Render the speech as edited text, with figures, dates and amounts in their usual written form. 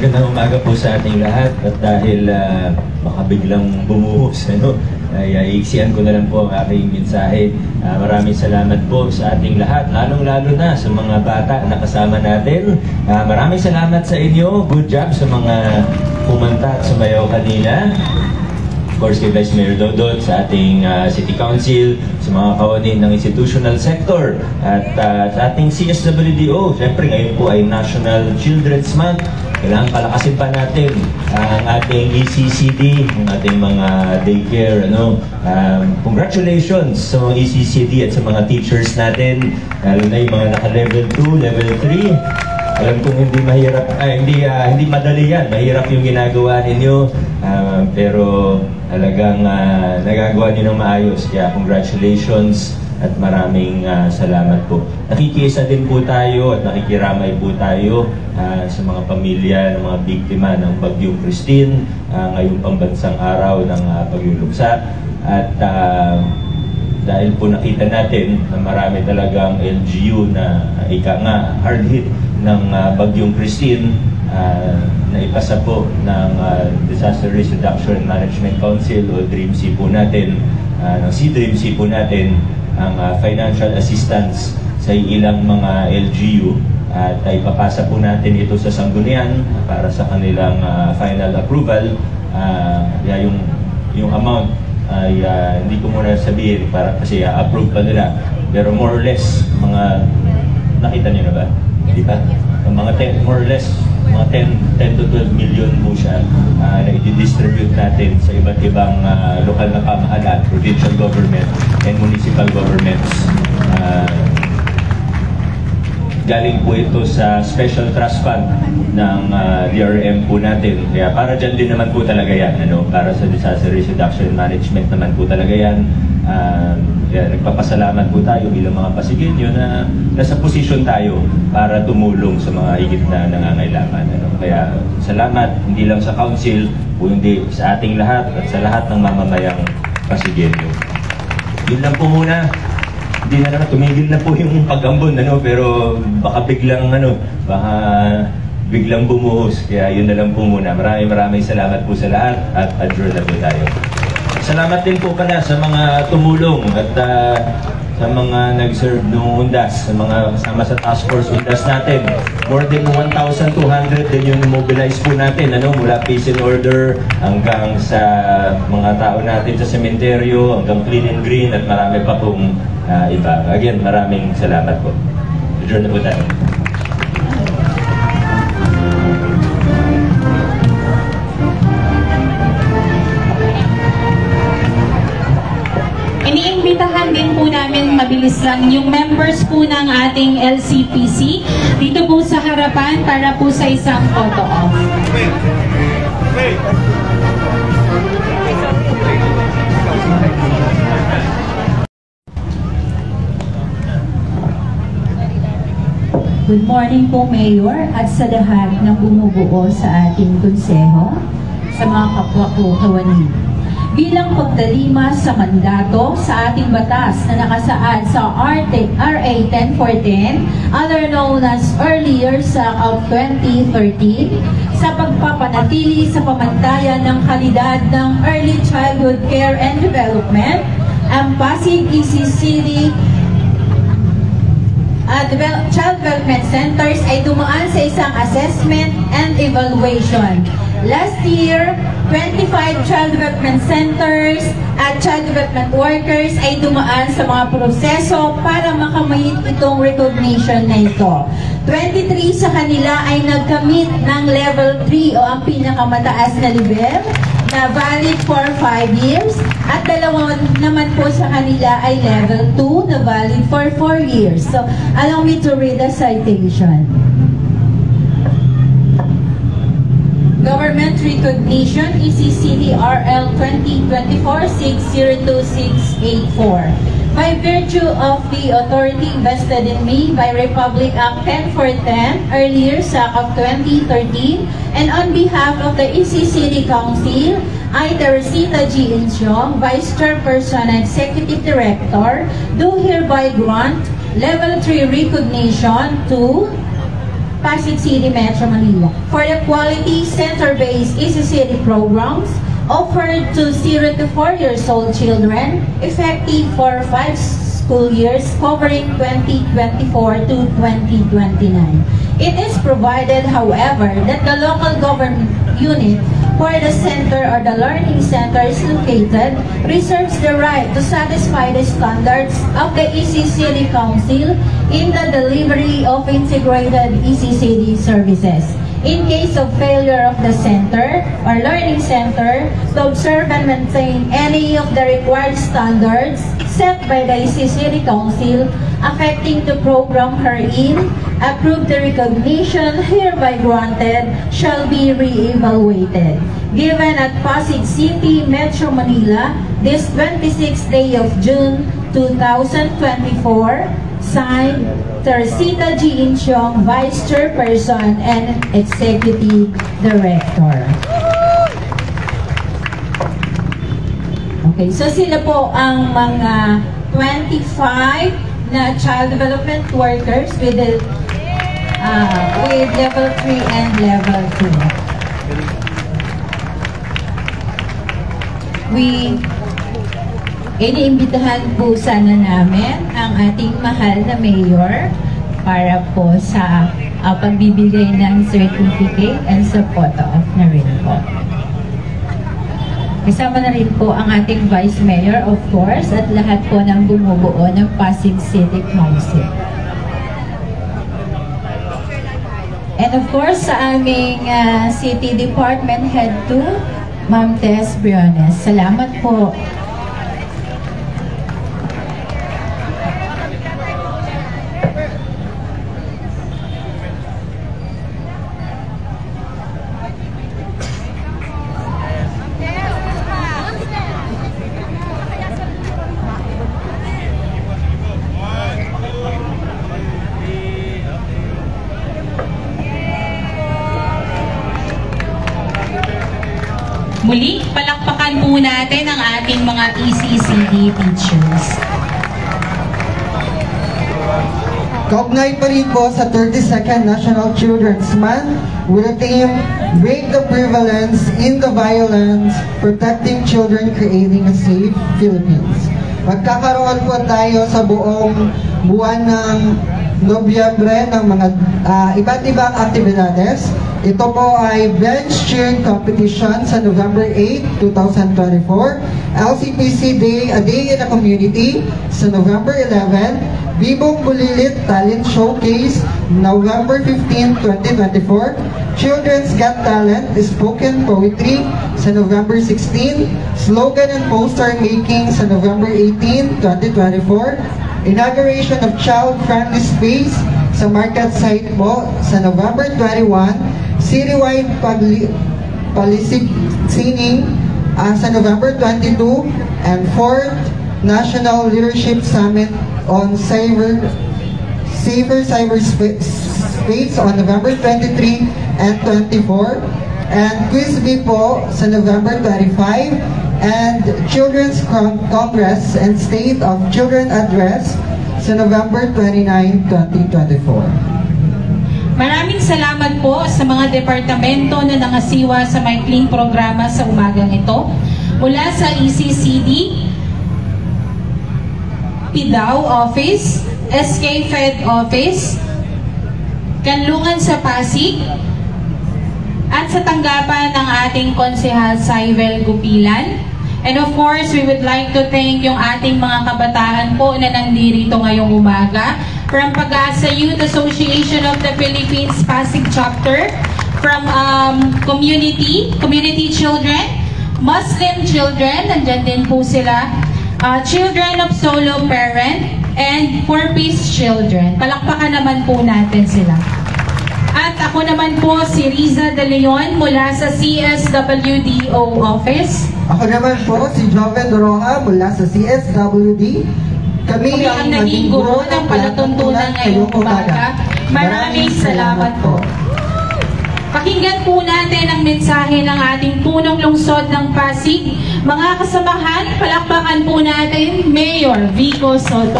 Magandang umaga po sa ating lahat at dahil baka biglang bumuhos, ay iiksian ko na lang po ang aking mensahe. Maraming salamat po sa ating lahat, lalong-lalo na sa mga bata na kasama natin. Maraming salamat sa inyo. Good job sa mga kumanta at sumayaw kanina. Of course, kay Vice Mayor Dodot, sa ating City Council, sa mga kawanin ng institutional sector, at sa ating CSWDO. Siyempre, ngayon po ay National Children's Month. Kailangan palakasin pa natin ang ating ECCD, ang ating mga daycare. Congratulations sa mga ECCD at sa mga teachers natin, lalo na yung mga naka-level 2, level 3. Alam kong hindi mahirap, hindi madali yan. Mahirap yung ginagawa ninyo, pero talagang nagagawa nyo ng maayos. Kaya congratulations at maraming salamat po. Nakikiisa din po tayo at nakikiramay po tayo sa mga pamilya ng mga biktima ng Bagyong Christine ngayong pambansang araw ng Bagyong Luksa. At dahil po nakita natin na marami talagang LGU na hard hit ng Bagyong Christine, na ipasa po ng Disaster Risk Reduction and Management Council o DREAMC po natin, ng CDREAMC po natin, ang financial assistance sa ilang mga LGU at ipapasa po natin ito sa Sangguniang para sa kanilang final approval. Yung amount ay hindi ko muna sabihin para kasi approve pa nila, pero more or less mga nakita niyo na ba? Di ba? Mga more or less mga 10 to 12 million po siya na i-distribute natin sa iba't ibang lokal na pamahalaan, provincial government and municipal governments. Galing po ito sa Special Trust Fund ng DRM po natin. Kaya para dyan din naman po talaga yan. Para sa Disaster Risk Reduction Management naman po talaga yan. Kaya nagpapasalamat po tayo bilang mga Pasigueño na nasa posisyon tayo para tumulong sa mga higit na nangangailangan. Kaya salamat hindi lang sa Council, kundi sa ating lahat at sa lahat ng mamamayang Pasigueño. Yun lang po muna. Hindi na naman, tumigil na po yung pag-ambon, pero baka biglang bumuhos. Kaya yun na lang po muna. Maraming salamat po sa lahat at adjourn na po tayo. Salamat din po pala sa mga tumulong at sa mga nag-serve ng UNDAS, sa mga kasama sa task force UNDAS natin. More than 1,200 din yung mobilize po natin, mula peace and order hanggang sa mga tao natin sa sementeryo, hanggang clean and green at marami pa pong iba. Again, maraming salamat po. Adjourn na po tayo. Iniimbitahan din po namin mabilis lang yung members po ng ating LCPC dito po sa harapan para po sa isang photo off. Good morning po, Mayor, at sa lahat ng bumubuo sa ating konseho, sa mga kapwa ko kawanin. Bilang pagdalima sa mandato sa ating batas na nakasaad sa RA 10410, other known as earlier sa of 2013, sa pagpapanatili sa pamantayan ng kalidad ng early childhood care and development, ang Pasig ECCD Child Development Centers ay dumaan sa isang assessment and evaluation. Last year, 25 child development centers at child development workers ay dumaan sa mga proseso para makamit itong recognition na ito. 23 sa kanila ay nagkamit ng level 3 o ang pinakamataas na level na valid for 5 years at dalawa naman po sa kanila ay level 2 na valid for 4 years. So, allow me to read the citation. Government Recognition, ECCD RL 2024-602-684. By virtue of the authority vested in me by Republic Act 10410, earlier SAC of 2013, and on behalf of the ECCD Council, I, Teresita G. Insyong, Vice Chairperson and Executive Director, do hereby grant Level 3 recognition to Pasig City, Metro Manila for the quality center-based Easy City programs offered to 0 to 4 years old children, effective for 5 school years covering 2024 to 2029. It is provided, however, that the local government unit where the center or the learning center is located reserves the right to satisfy the standards of the EC City Council in the delivery of integrated EC City services. In case of failure of the center or learning center to observe and maintain any of the required standards set by the EC City Council affecting the program herein, approved the recognition hereby granted shall be re-evaluated. Given at Pasig City, Metro Manila, this 26th day of June 2024, signed Teresita G. Inchong, Vice Chairperson and Executive Director. Okay, so sila po ang mga 25 na child development workers with level 3 and level 2. Iniimbitahan po sana namin ang ating mahal na mayor para po sa pagbibigay ng certificate and sa photo off na rin po. Kasama na rin po ang ating Vice Mayor, of course, at lahat po ng bumubuo ng Pasig City Council. And of course, sa aming City Department Head 2, Ma'am Tess Briones. Salamat po. Muli, palakpakan po natin ang ating mga ECCD teachers. Kaugnay pa rin po sa 32nd National Children's Month with the theme Break the Prevalence in the Violence, Protecting Children, Creating a Safe Philippines. Magkakaroon po tayo sa buong buwan ng Nobyembre ng mga iba't ibang aktibidades. Ito po ay bench cheering competition sa November 8, 2024, LCPC Day, A Day in a Community sa November 11, Bibong Bulilit Talent Showcase, November 15, 2024, Children's Got Talent, Spoken Poetry sa November 16, Slogan and Poster Making sa November 18, 2024, Inauguration of Child-Friendly Space sa Market Site po sa November 21, Citywide Palisig Singing sa November 22, and 4th National Leadership Summit on Safer Cyberspace on November 23 and 24, and Quiz Bee po sa November 25, and Children's Congress and State of Children Address sa November 29, 2024. Maraming salamat po sa mga departamento na nangasiwa sa maikling programa sa umagang ito. Mula sa ECCD, PIDAW Office, SK Fed Office, Kanlungan sa Pasig, at sa tanggapan ng ating Konsehal Saibel Gupilan. And of course, we would like to thank yung ating mga kabataan po na nandito ngayong umaga. From Pag-asa Youth Association of the Philippines Pasig Chapter, from community children, Muslim children, nandyan din po sila, children of solo parent, and 4-piece children. Palakpakan naman po natin sila. At ako naman po si Riza De Leon mula sa CSWDO Office. Ako naman po si Joven Doroha mula sa CSWD. Kami ang naging guro ng palatuntunan ngayong umaga. Maraming salamat po. Pakinggan po natin ang mensahe ng ating punong lungsod ng Pasig. Mga kasamahan, palakpakan po natin Mayor Vico Soto.